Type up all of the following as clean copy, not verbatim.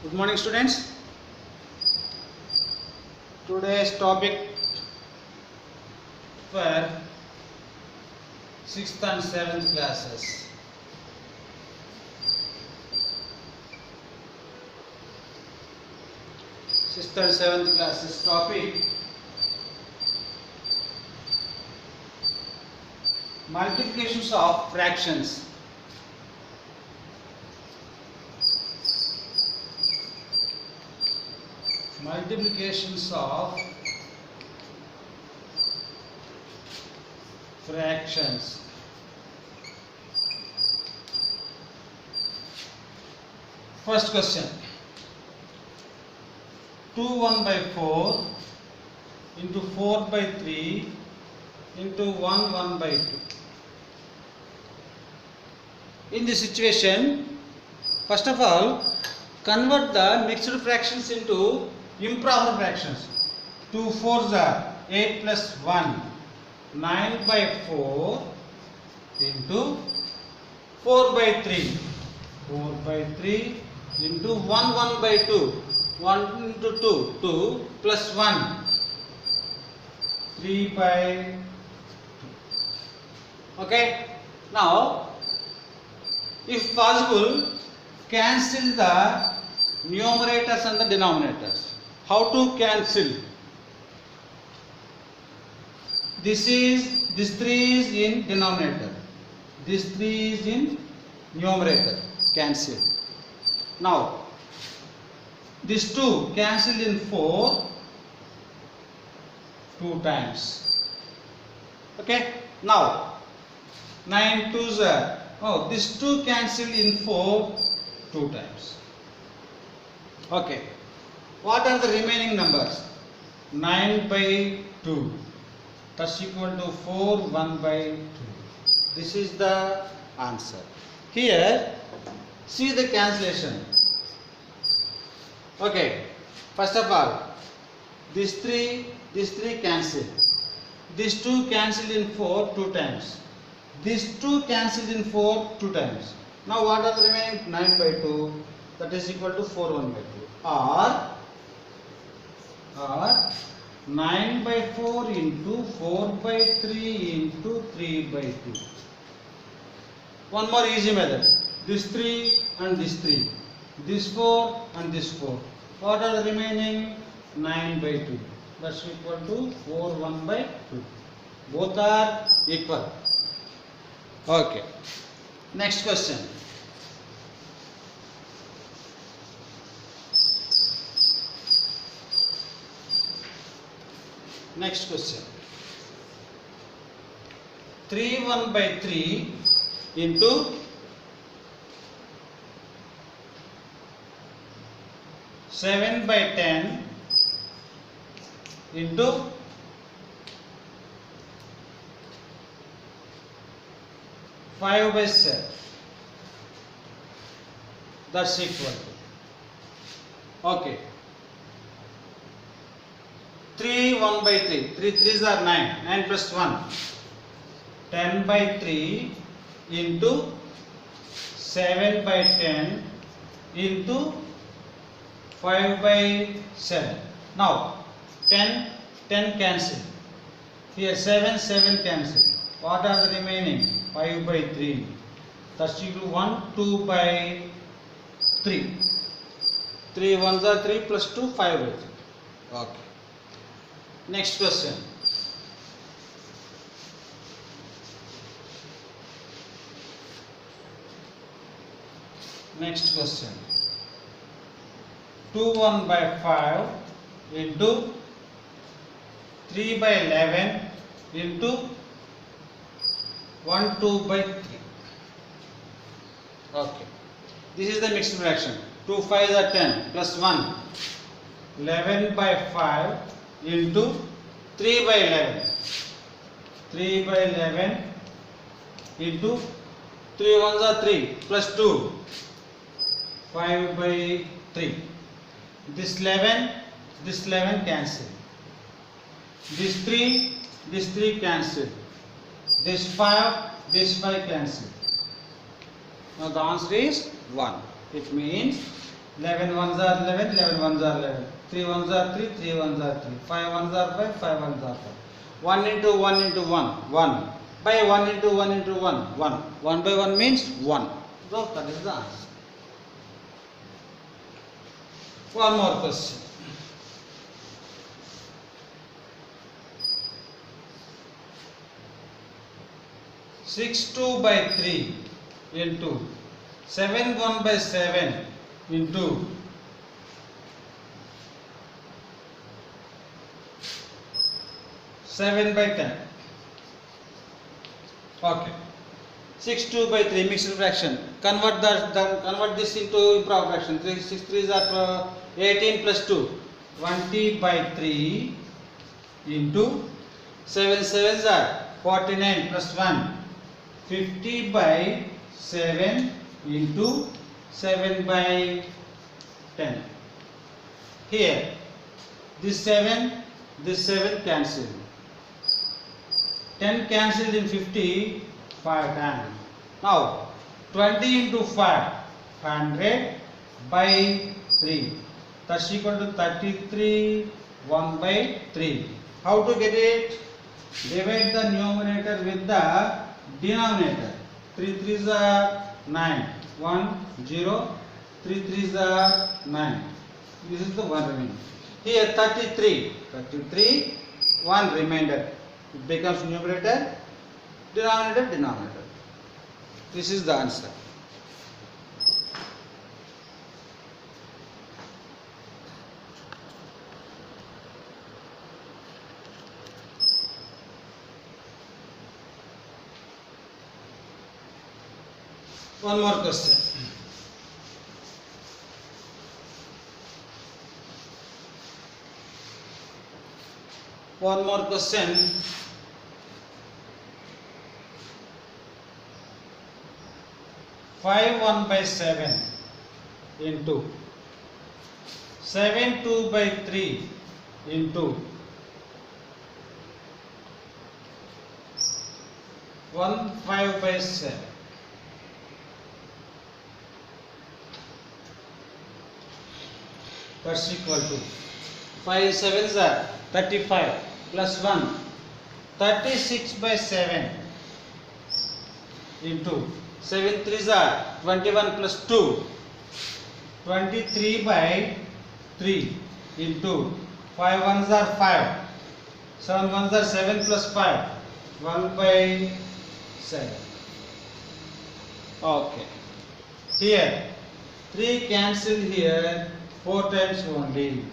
Good morning, students. Today's topic for 6th and 7th classes. Sixth and 7th classes topic: multiplications of fractions. Multiplications of fractions. First question: 2 1 by 4 into 4 by 3 into 1 1 by 2. In this situation, first of all, convert the mixed fractions into improper fractions. 2 4s are 8 plus 1, 9 by 4 into 4 by 3, 4 by 3 into 1 1 by 2, 1 into 2, 2 plus 1, 3 by 2. Okay, now if possible, cancel the numerators and the denominators. How to cancel? This 3 is in denominator, this 3 is in numerator. Cancel. Now this 2 cancel in 4 2 times. Okay. Now 9 2s are, this 2 cancel in 4 2 times. Okay. What are the remaining numbers? 9 by 2. That's equal to 4 1 by 2. This is the answer. Here, see the cancellation. Okay. First of all, this 3 cancel. This 2 cancel in 4 2 times. This 2 cancel in 4 2 times. Now what are the remaining? 9 by 2. That is equal to 4 1 by 2. Or 9 by 4 into 4 by 3 into 3 by 2. One more easy method. This 3 and this 3. This 4 and this 4. What are the remaining? 9 by 2. That's equal to 4 1 by 2. Both are equal. Okay. Next question. Next question. 3 1 by 3 into 7 by 10 into 5 by 7. That's equal to. Okay. 3 1 by 3. 3 3s are 9. 9 plus 1. 10 by 3 into 7 by 10 into 5 by 7. Now 10 cancel. Here 7 cancel. What are the remaining? 5 by 3. That's equal to 1 2 by 3. 3 1s are 3 plus 2 5 by 3. Okay. Next question. Next question. 2 1 by 5 into 3 by 11 into 1 2 by 3. Okay. This is the mixed fraction. 2 5s are 10 plus 1. 11 by 5 into 3 by 11. 3 by 11 into 3 1s are 3 plus 2. 5 by 3. This 11 cancel. This 3 cancel. This 5 cancel. Now the answer is 1. It means 11 ones are 11, 11 ones are 11. 3 ones are 3, 3 ones are 3. 5 ones are 5, 5 ones are 5. 1 into 1 into 1, 1. By 1 into 1 into 1, 1. 1 by 1 means 1. So that is the answer. One more question. 6 2 by 3 into 7 1 by 7 into 7 by 10. Okay. 6 2 by 3 mixed fraction. Convert this into improper fraction. 3 6 3s are 18 plus 2. 20 by 3 into 7 7s are 49 plus 1. 50 by 7 into 7 by 10. Here, this 7 cancelled. 10 cancelled in 50, 5 times. Now, 20 into 5, 100 by 3. That's equal to 33, 1 by 3. How to get it? Divide the numerator with the denominator. 3 3s are 9. 1 0. 3 3s are 9. This is the one remainder. Here 33. 33. 1 remainder. It becomes numerator, denominator, denominator. This is the answer. One more question. One more question. 5 1 by 7 into 7 2 by 3 into 1 5 by 7. That's equal to 5 7s are 35 plus 1 36 by 7 into 7 3s are 21 plus 2 23 by 3 into 5 1s are 5 7 1s are 7 plus 5 1 by 7. Okay. Here 3 cancel here 4 times only.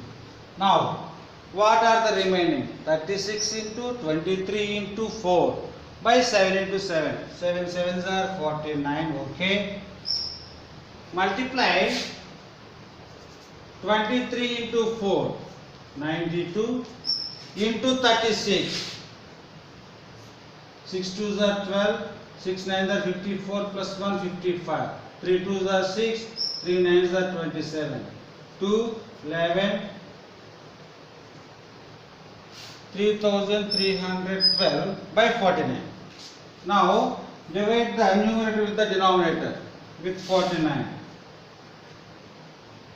Now what are the remaining? 36 into 23 into 4 by 7 into 7. 7 7s are 49. Okay. Multiply 23 into 4 92 into 36. 6 2s are 12. 6 9s are 54 plus 1 55. 3 2s are 6. 3 9s are 27. 2 11 3312 by 49. Now divide the numerator with the denominator with 49.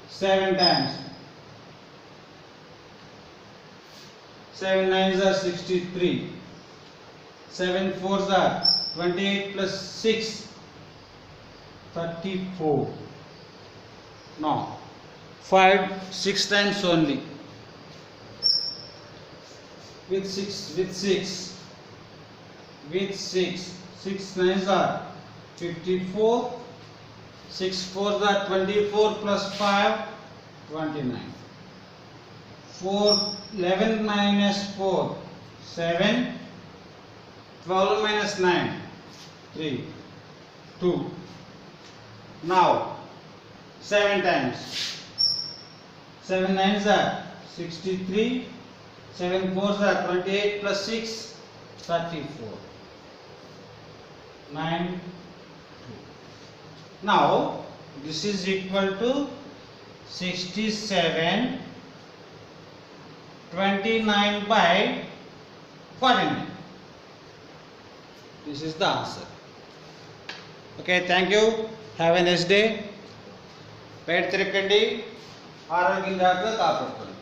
7 times. 7 9s are 63. 7 4s are 28 plus 6 34. Now 5 6 times only. With 6 6 6 9s are 54. 6 4s are 24 plus 5 29. 4 11 minus 4 7. 12 minus 9 3 2. Now 7 times. 7 9s are 63. 7 4s are 28 plus 6 34. 9 2. Now this is equal to 67 29 by 49. This is the answer. Okay, thank you. Have a nice day. బయట తిరగండి, ఆరోగ్యంగా కాపాడుకోండి.